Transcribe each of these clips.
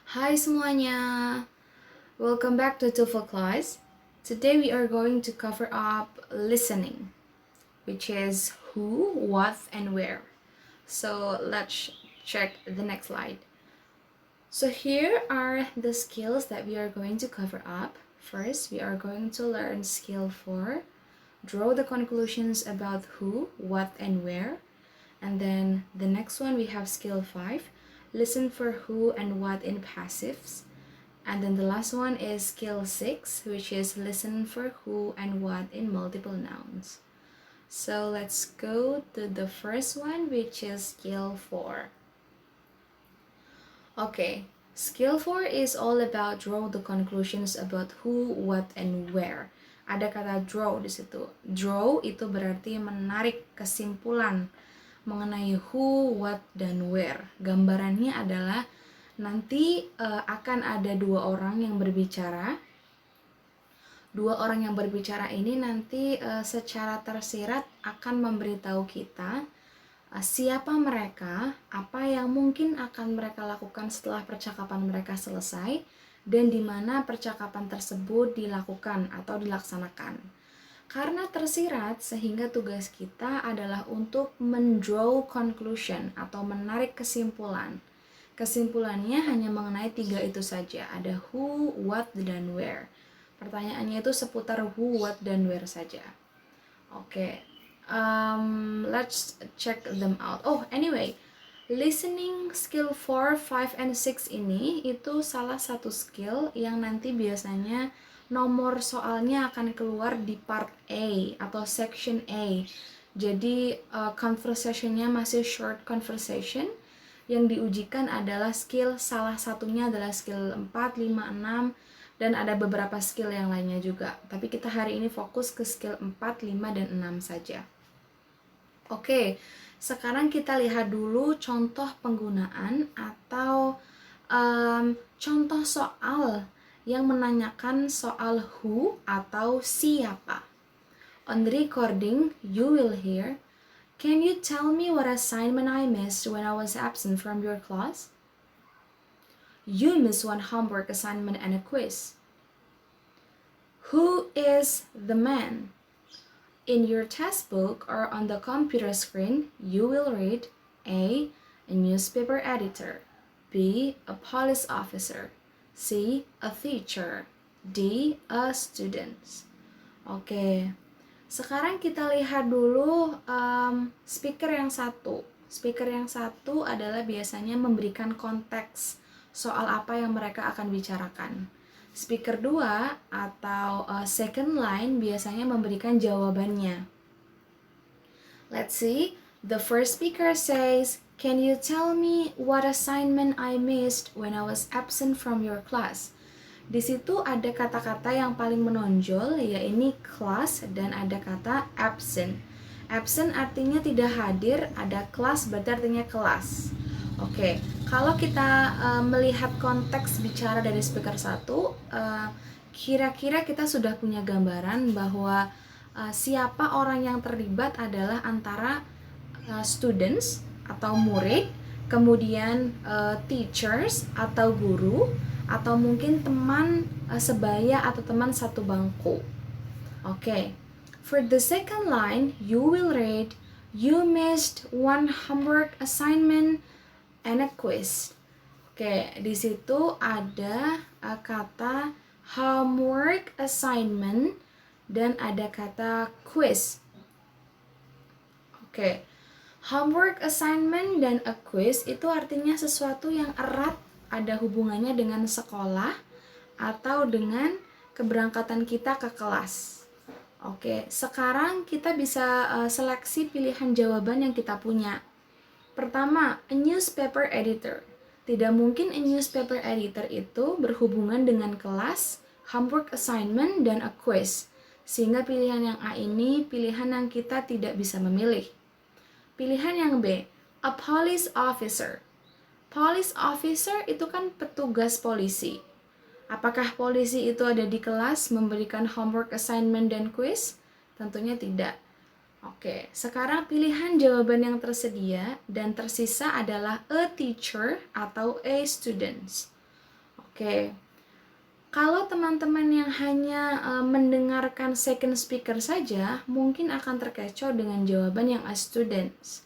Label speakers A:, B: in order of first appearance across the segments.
A: Hai semuanya, welcome back to TOEFL class. Today we are going to cover up listening, which is who, what, and where. So let's check the next slide. So here are the skills that we are going to cover up. First, we are going to learn skill 4, draw the conclusions about who, what, and where. And then the next one we have skill 5, listen for who and what in passives. And then the last one is skill 6, which is listen for who and what in multiple nouns. So let's go to the first one, which is skill 4. Okay, skill 4 is all about draw the conclusions about who, what, and where. Ada kata draw di situ. Draw itu berarti menarik kesimpulan mengenai who, what, dan where. Gambarannya adalah nanti akan ada dua orang yang berbicara. Dua orang yang berbicara ini nanti secara tersirat akan memberitahu kita siapa mereka, apa yang mungkin akan mereka lakukan setelah percakapan mereka selesai, dan di mana percakapan tersebut dilakukan atau dilaksanakan. Karena tersirat, sehingga tugas kita adalah untuk mendraw conclusion atau menarik kesimpulan. Kesimpulannya hanya mengenai 3 itu saja, ada who, what, dan where. Pertanyaannya itu seputar who, what, dan where saja. Oke, let's check them out. Oh, anyway, listening skill 4, 5, and 6 ini itu salah satu skill yang nanti biasanya nomor soalnya akan keluar di part A atau section A. Jadi conversationnya masih short conversation. Yang diujikan adalah skill, salah satunya adalah skill 4, 5, 6, dan ada beberapa skill yang lainnya juga. Tapi kita hari ini fokus ke skill 4, 5, dan 6 saja. Oke, sekarang kita lihat dulu contoh penggunaan atau contoh soal yang menanyakan soal who atau siapa. On the recording, you will hear, "Can you tell me what assignment I missed when I was absent from your class?" You missed one homework assignment and a quiz. Who is the man? In your test book or on the computer screen, you will read A newspaper editor, B, a police officer, C, a teacher, D, a student. Oke, sekarang kita lihat dulu speaker yang satu. Speaker yang satu adalah biasanya memberikan konteks soal apa yang mereka akan bicarakan. Speaker 2 atau second line biasanya memberikan jawabannya. Let's see. The first speaker says, "Can you tell me what assignment I missed when I was absent from your class?" Di situ ada kata-kata yang paling menonjol, yaitu class, dan ada kata absent. Absent artinya tidak hadir, ada class berarti artinya kelas. Oke, kalau kita melihat konteks bicara dari speaker 1, kira-kira kita sudah punya gambaran bahwa siapa orang yang terlibat adalah antara students atau murid, kemudian teachers atau guru, atau mungkin teman sebaya atau teman satu bangku. Oke, for the second line, you will read, "You missed one homework assignment and a quiz." Oke, di situ ada kata homework assignment dan ada kata quiz. Oke, homework assignment dan a quiz itu artinya sesuatu yang erat ada hubungannya dengan sekolah atau dengan keberangkatan kita ke kelas. Oke, sekarang kita bisa seleksi pilihan jawaban yang kita punya. Pertama, a newspaper editor. Tidak mungkin a newspaper editor itu berhubungan dengan kelas, homework assignment, dan a quiz. Sehingga pilihan yang A ini pilihan yang kita tidak bisa memilih. Pilihan yang B, a police officer. Police officer itu kan petugas polisi. Apakah polisi itu ada di kelas memberikan homework assignment dan quiz? Tentunya tidak. Oke, sekarang pilihan jawaban yang tersedia dan tersisa adalah a teacher atau a student. Oke. Kalau teman-teman yang hanya mendengarkan second speaker saja, mungkin akan terkecoh dengan jawaban yang as students.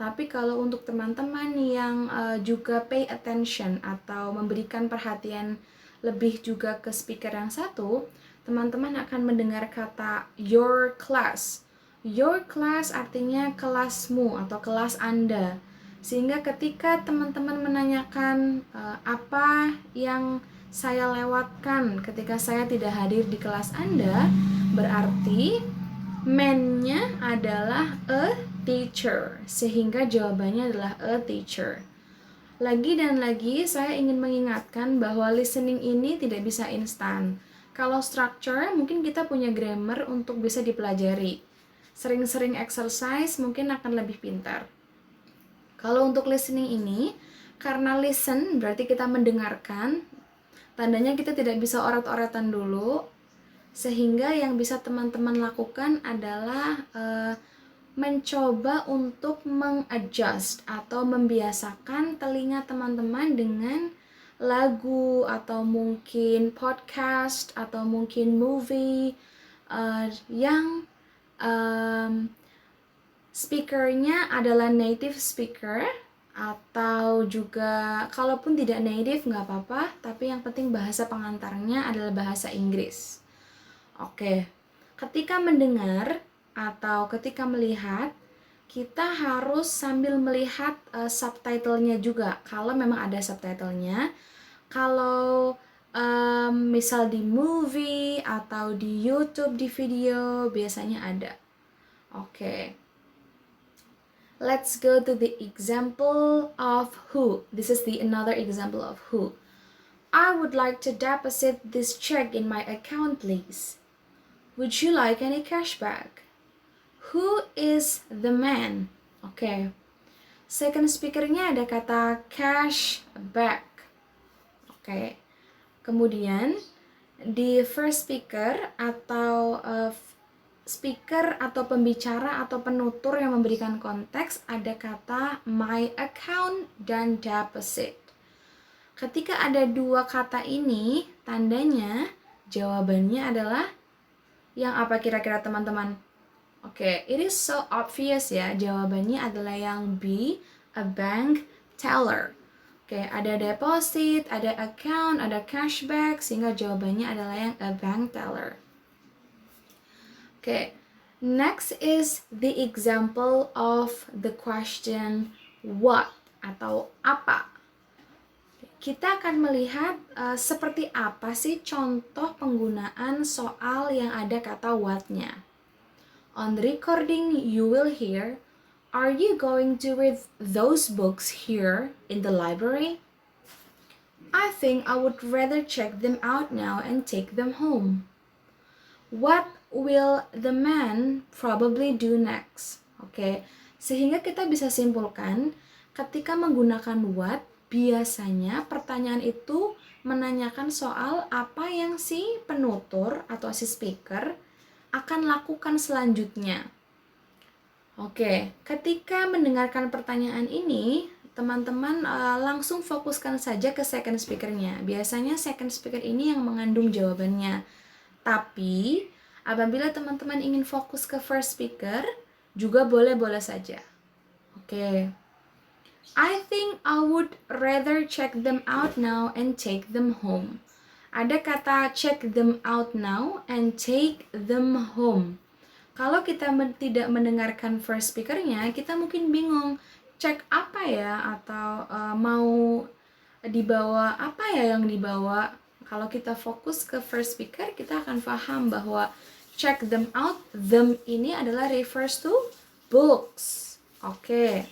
A: Tapi kalau untuk teman-teman yang juga pay attention atau memberikan perhatian lebih juga ke speaker yang satu, teman-teman akan mendengar kata your class. Your class artinya kelasmu atau kelas Anda. Sehingga ketika teman-teman menanyakan apa yang saya lewatkan ketika saya tidak hadir di kelas Anda, berarti man-nya adalah a teacher, sehingga jawabannya adalah a teacher. Lagi dan lagi saya ingin mengingatkan bahwa listening ini tidak bisa instan. Kalau structure mungkin kita punya grammar untuk bisa dipelajari. Sering-sering exercise mungkin akan lebih pintar. Kalau untuk listening ini, karena listen berarti kita mendengarkan, tandanya kita tidak bisa orat-oratan dulu, sehingga yang bisa teman-teman lakukan adalah mencoba untuk mengadjust atau membiasakan telinga teman-teman dengan lagu atau mungkin podcast atau mungkin movie yang speakernya adalah native speaker, atau juga kalaupun tidak native nggak apa-apa, tapi yang penting bahasa pengantarnya adalah bahasa Inggris. Oke, ketika mendengar atau ketika melihat, kita harus sambil melihat subtitlenya juga, kalau memang ada subtitlenya. Kalau misal di movie atau di YouTube, di video, biasanya ada. Oke. Let's go to the example of who. This is another example of who. I would like to deposit this check in my account, please. Would you like any cashback? Who is the man? Oke. Second speakernya ada kata cashback. Oke. Kemudian di first speaker atau speaker atau pembicara atau penutur yang memberikan konteks ada kata my account dan deposit. Ketika ada dua kata ini, tandanya jawabannya adalah yang apa kira-kira teman-teman? Oke, it is so obvious ya, jawabannya adalah yang B, a bank teller. Oke, ada deposit, ada account, ada cashback, sehingga jawabannya adalah yang a bank teller. Okay, next is the example of the question what atau apa. Kita akan melihat seperti apa sih contoh penggunaan soal yang ada kata what-nya. On the recording you will hear, are you going to read those books here in the library? I think I would rather check them out now and take them home. What will the man probably do next? Oke, sehingga kita bisa simpulkan ketika menggunakan what, biasanya pertanyaan itu menanyakan soal apa yang si penutur atau si speaker akan lakukan selanjutnya. Oke, ketika mendengarkan pertanyaan ini, teman-teman langsung fokuskan saja ke second speakernya. Biasanya second speaker ini yang mengandung jawabannya. Tapi, apabila teman-teman ingin fokus ke first speaker, juga boleh-boleh saja. Oke. I think I would rather check them out now and take them home. Ada kata check them out now and take them home. Kalau kita tidak mendengarkan first speakernya, kita mungkin bingung, cek apa ya, atau mau dibawa apa ya yang dibawa. Kalau kita fokus ke first speaker, kita akan paham bahwa check them out, them ini adalah refers to books. Oke.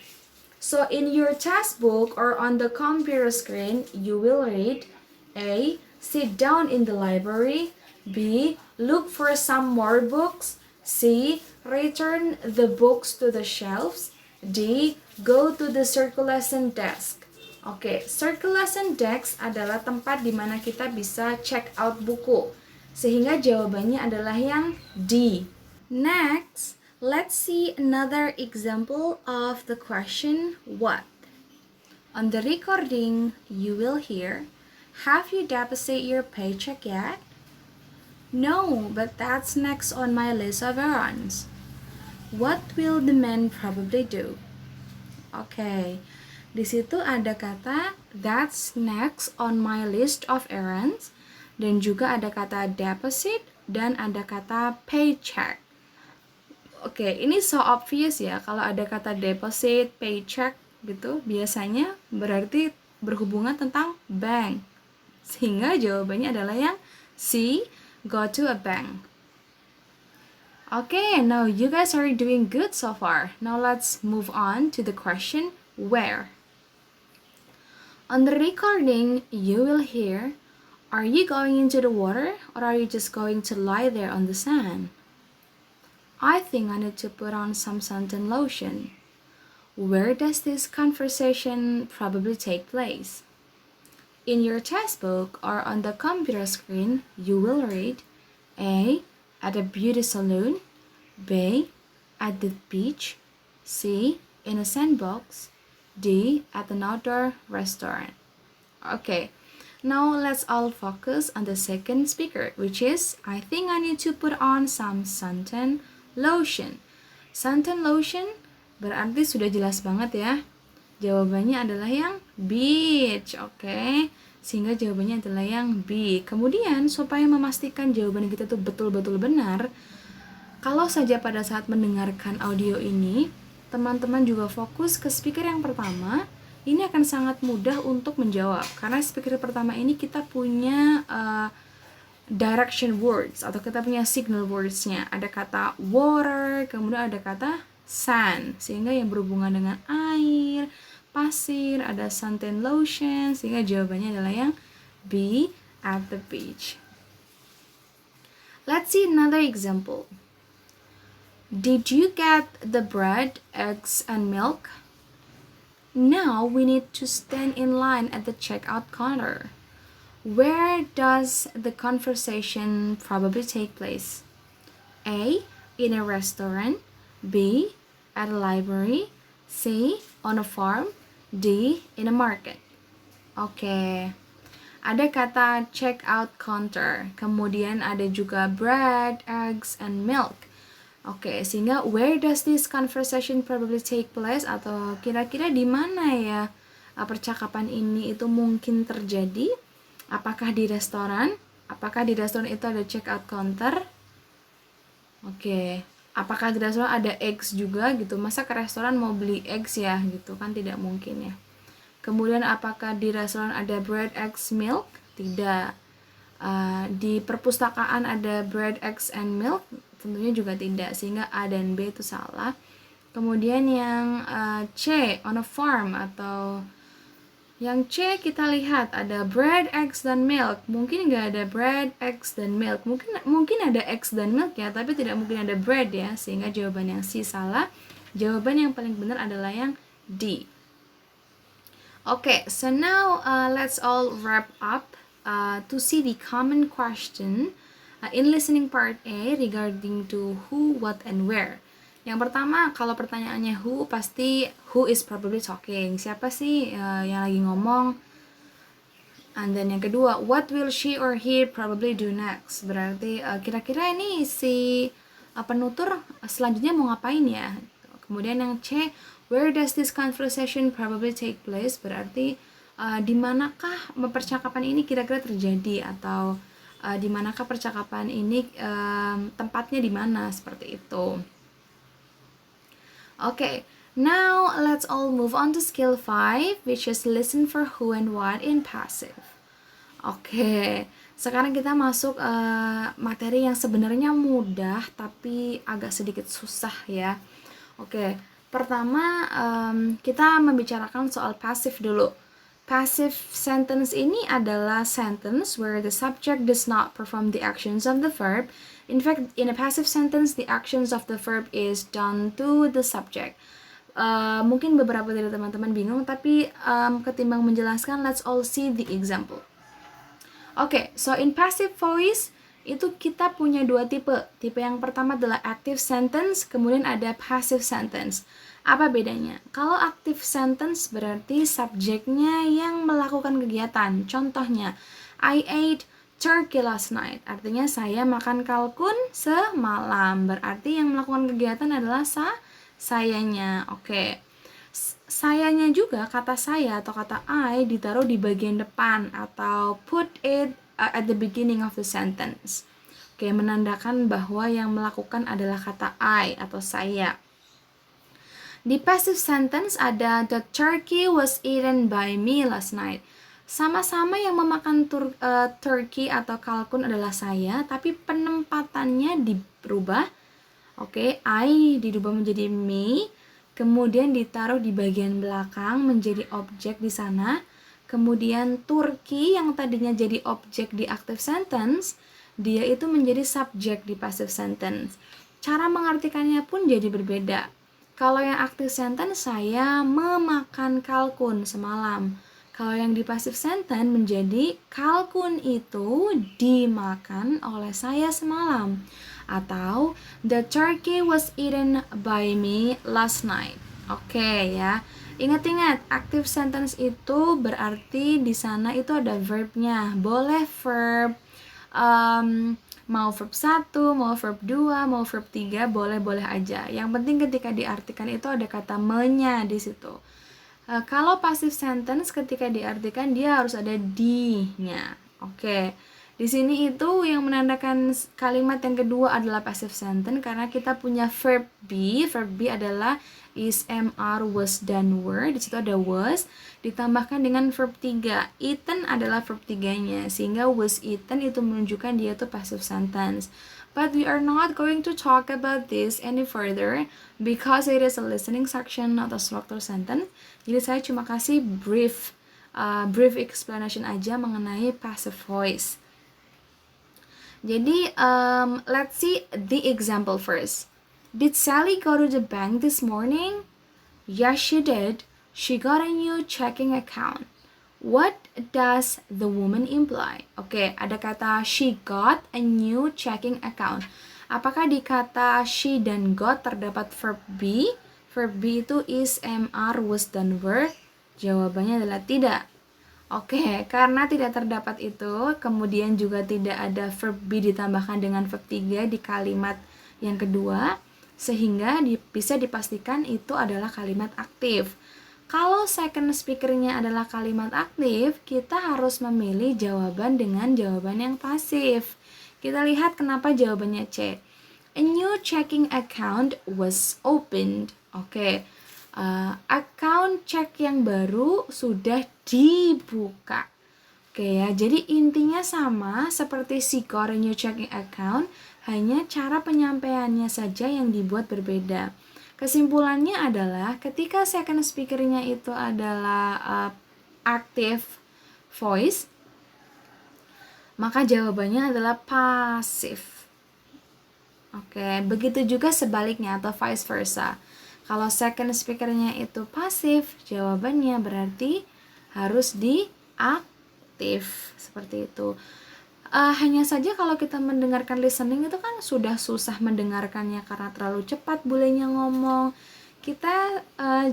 A: So in your textbook or on the computer screen, you will read A, sit down in the library, B, look for some more books, C, return the books to the shelves, D, go to the circulation desk. Oke, circulation desk adalah tempat di mana kita bisa check out buku. Sehingga jawabannya adalah yang D. Next, let's see another example of the question what. On the recording, you will hear, Have you deposited your paycheck yet? No, but that's next on my list of errands. What will the man probably do? Oke, di situ ada kata that's next on my list of errands, dan juga ada kata deposit dan ada kata paycheck. Oke, ini so obvious ya, kalau ada kata deposit, paycheck gitu, biasanya berarti berhubungan tentang bank. Sehingga jawabannya adalah yang C, go to a bank. Okay, now you guys are doing good so far. Now let's move on to the question, where? On the recording, you will hear, are you going into the water or are you just going to lie there on the sand? I think I need to put on some suntan lotion. Where does this conversation probably take place? In your textbook or on the computer screen, you will read A, at a beauty salon, B, at the beach, C, in a sandbox, D, at an outdoor restaurant. Okay, now let's all focus on the second speaker, which is, I think I need to put on some suntan lotion. Suntan lotion berarti sudah jelas banget ya. Jawabannya adalah yang beach, oke? Sehingga jawabannya adalah yang B. Kemudian, supaya memastikan jawaban kita tuh betul-betul benar, kalau saja pada saat mendengarkan audio ini, teman-teman juga fokus ke speaker yang pertama, ini akan sangat mudah untuk menjawab. Karena speaker pertama ini kita punya direction words, atau kita punya signal words-nya. Ada kata water, kemudian ada kata sand, sehingga yang berhubungan dengan air, pasir, ada suntan lotion, sehingga jawabannya adalah yang B, at the beach. Let's see another example. Did you get the bread, eggs, and milk? Now we need to stand in line at the checkout counter. Where does the conversation probably take place? A, in a restaurant, B, at a library, C, on a farm, D, in a market. Oke. Ada kata check out counter, kemudian ada juga bread, eggs, and milk. Oke, sehingga where does this conversation probably take place, atau kira-kira di mana ya percakapan ini itu mungkin terjadi? Apakah di restoran? Apakah di restoran itu ada check out counter? Oke. Apakah di restoran ada eggs juga gitu? Masa ke restoran mau beli eggs ya gitu kan, tidak mungkin ya. Kemudian apakah di restoran ada bread, eggs, milk? Tidak. Di perpustakaan ada bread, eggs, and milk? Tentunya juga tidak, sehingga A dan B itu salah. Kemudian yang C, on a farm, atau yang C kita lihat ada bread, eggs, dan milk. Mungkin nggak ada bread, eggs, dan milk. Mungkin ada eggs dan milk ya, tapi tidak mungkin ada bread ya. Sehingga jawaban yang C salah. Jawaban yang paling benar adalah yang D. Okay, so now let's all wrap up to see the common question in listening part A regarding to who, what, and where. Yang pertama, kalau pertanyaannya who, pasti who is probably talking. Siapa sih yang lagi ngomong? And then yang kedua, what will she or he probably do next? Berarti kira-kira ini si penutur selanjutnya mau ngapain ya? Kemudian yang C, where does this conversation probably take place? Berarti di manakah percakapan ini kira-kira terjadi, atau di manakah percakapan ini tempatnya di mana, seperti itu. Okay, now let's all move on to skill 5, which is listen for who and what in passive. Oke, sekarang kita masuk materi yang sebenarnya mudah tapi agak sedikit susah ya. Oke, pertama kita membicarakan soal passive dulu. Passive sentence ini adalah sentence where the subject does not perform the actions of the verb. In fact, in a passive sentence, the actions of the verb is done to the subject. Mungkin beberapa dari teman-teman bingung, tapi ketimbang menjelaskan, let's all see the example. Okay, so in passive voice, itu kita punya dua tipe. Tipe yang pertama adalah active sentence, kemudian ada passive sentence. Apa bedanya? Kalau active sentence berarti subjeknya yang melakukan kegiatan. Contohnya, I ate turkey last night. Artinya saya makan kalkun semalam. Berarti yang melakukan kegiatan adalah sayanya. Oke. Sayanya juga, kata saya atau kata I ditaruh di bagian depan atau put it at the beginning of the sentence. Oke, menandakan bahwa yang melakukan adalah kata I atau saya. Di passive sentence ada the turkey was eaten by me last night. Sama-sama yang memakan turkey atau kalkun adalah saya, tapi penempatannya dirubah. Oke, I dirubah menjadi me, kemudian ditaruh di bagian belakang menjadi objek di sana. Kemudian turkey yang tadinya jadi objek di active sentence, dia itu menjadi subjek di passive sentence. Cara mengartikannya pun jadi berbeda. Kalau yang active sentence, saya memakan kalkun semalam. Kalau yang di passive sentence menjadi kalkun itu dimakan oleh saya semalam. Atau the turkey was eaten by me last night. Oke ya. Ingat-ingat, active sentence itu berarti di sana itu ada verbnya. Boleh verb mau verb 1, mau verb 2, mau verb 3, boleh-boleh aja. Yang penting ketika diartikan itu ada kata me-nya di situ. Kalau passive sentence ketika diartikan dia harus ada di-nya. Oke. Di sini itu yang menandakan kalimat yang kedua adalah passive sentence karena kita punya verb be. Verb be adalah is, am, are, was, dan were. Di situ ada was ditambahkan dengan verb 3. Eaten adalah verb 3-nya sehingga was eaten itu menunjukkan dia itu passive sentence. But we are not going to talk about this any further because it is a listening section, not a structured sentence. Jadi saya cuma kasih brief explanation aja mengenai passive voice. Jadi, let's see the example first. Did Sally go to the bank this morning? Yes, she did. She got a new checking account. What does the woman imply? Oke, ada kata she got a new checking account. Apakah di kata she dan got terdapat verb be? Verb be itu is, am, are, was, dan were. Jawabannya adalah tidak. Oke, karena tidak terdapat itu, kemudian juga tidak ada verb be ditambahkan dengan verb 3 di kalimat yang kedua, sehingga bisa dipastikan itu adalah kalimat aktif. Kalau second speaker-nya adalah kalimat aktif, kita harus memilih jawaban dengan jawaban yang pasif. Kita lihat kenapa jawabannya C. A new checking account was opened. Oke. Account cek yang baru sudah dibuka. Oke ya, jadi intinya sama seperti si got a new checking account, hanya cara penyampaiannya saja yang dibuat berbeda. Kesimpulannya adalah ketika second speaker-nya itu adalah active voice, maka jawabannya adalah pasif. Oke, begitu juga sebaliknya atau vice versa. Kalau second speaker-nya itu pasif, jawabannya berarti harus diaktif. Seperti itu. Hanya saja kalau kita mendengarkan listening itu kan sudah susah mendengarkannya karena terlalu cepat bulenya ngomong. Kita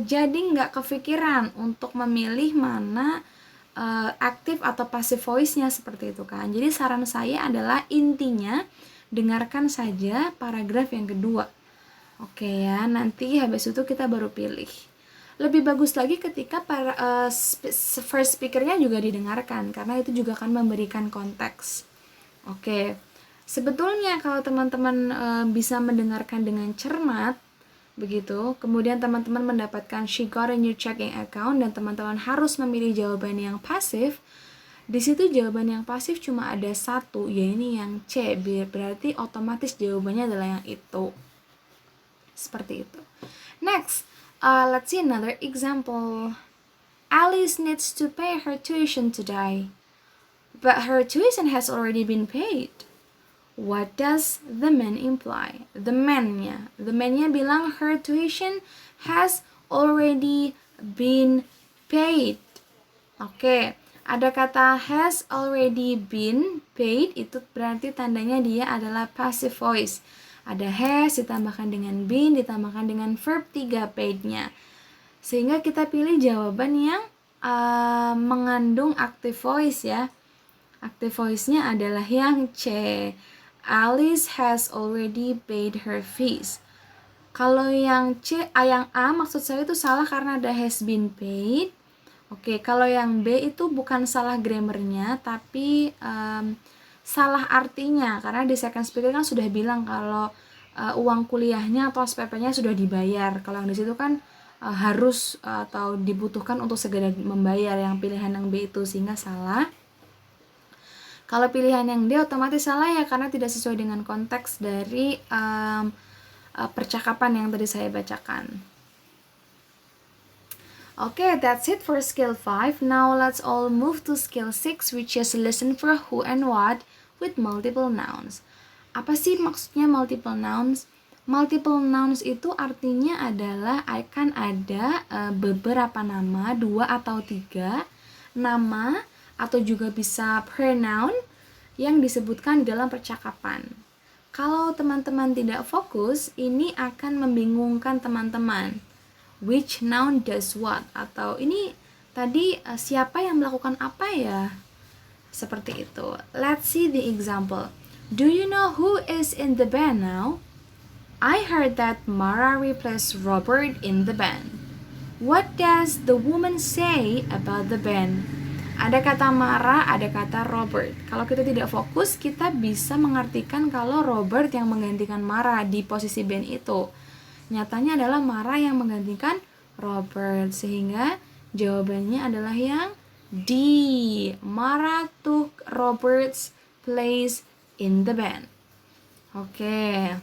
A: jadi nggak kepikiran untuk memilih mana aktif atau passive voice-nya seperti itu kan. Jadi saran saya adalah intinya dengarkan saja paragraf yang kedua. Oke ya, nanti habis itu kita baru pilih. Lebih bagus lagi ketika first speaker-nya juga didengarkan, karena itu juga akan memberikan konteks. Oke, sebetulnya kalau teman-teman bisa mendengarkan dengan cermat, begitu, kemudian teman-teman mendapatkan she got a new checking account dan teman-teman harus memilih jawaban yang pasif, di situ jawaban yang pasif cuma ada satu, yaitu yang C, berarti otomatis jawabannya adalah yang itu. Seperti itu. Next, let's see another example. Alice needs to pay her tuition today, but her tuition has already been paid. What does the man imply? The man-nya bilang her tuition has already been paid. Oke, Ada kata has already been paid, itu berarti tandanya dia adalah passive voice. Ada has ditambahkan dengan been ditambahkan dengan verb 3 paid-nya. Sehingga kita pilih jawaban yang mengandung active voice ya. Active voice-nya adalah yang C. Alice has already paid her fees. Kalau yang C, yang A maksud saya itu salah karena ada has been paid. Oke, kalau yang B itu bukan salah grammarnya, tapi salah artinya. Karena di second speaker kan sudah bilang kalau uang kuliahnya atau SPP-nya sudah dibayar. Kalau yang di situ kan harus atau dibutuhkan untuk segera membayar. Yang pilihan yang B itu sehingga salah. Kalau pilihan yang D otomatis salah ya karena tidak sesuai dengan konteks dari percakapan yang tadi saya bacakan. Okay, that's it for skill 5. Now let's all move to skill 6, which is listen for who and what with multiple nouns. Apa sih maksudnya multiple nouns? Multiple nouns itu artinya adalah akan ada beberapa nama, 2 atau 3 nama atau juga bisa pronoun yang disebutkan dalam percakapan. Kalau teman-teman tidak fokus, ini akan membingungkan teman-teman. Which noun does what? Atau ini tadi siapa yang melakukan apa ya? Seperti itu. Let's see the example. Do you know who is in the band now? I heard that Mara replaced Robert in the band. What does the woman say about the band? Ada kata Mara, ada kata Robert. Kalau kita tidak fokus, kita bisa mengartikan kalau Robert yang menggantikan Mara di posisi band itu. Nyatanya adalah Mara yang menggantikan Robert, sehingga jawabannya adalah yang D. Mara took Robert's place in the band. Oke.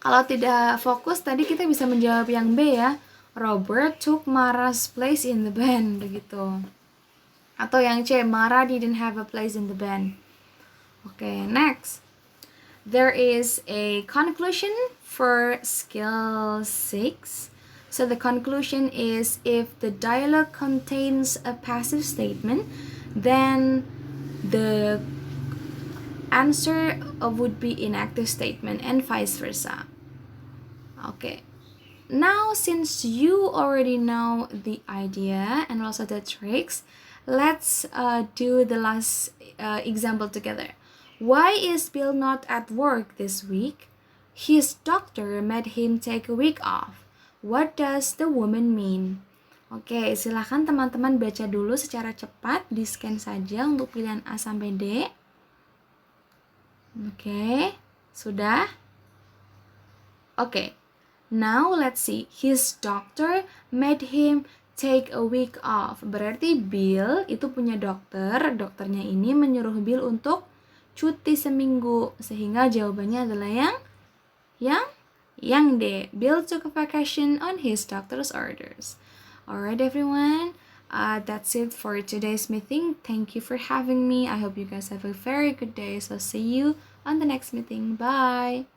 A: Kalau tidak fokus tadi kita bisa menjawab yang B ya. Robert took Mara's place in the band, begitu. Atau yang C, Mara didn't have a place in the band. Oke, next. There is a conclusion for skill 6. So the conclusion is if the dialogue contains a passive statement, then the answer would be inactive statement and vice versa. Okay. Now since you already know the idea and also the tricks, let's do the last example together. Why is Bill not at work this week? His doctor made him take a week off. What does the woman mean? Oke, silahkan teman-teman baca dulu secara cepat, di-scan saja untuk pilihan A sampai D. Oke, sudah? Oke, now let's see. His doctor made him take a week off. Berarti Bill itu punya dokter, dokternya ini menyuruh Bill untuk cuti seminggu, sehingga jawabannya adalah yang D. Bill took a vacation on his doctor's orders. Alright everyone, that's it for today's meeting. Thank you for having me. I hope you guys have a very good day. So see you on the next meeting. Bye.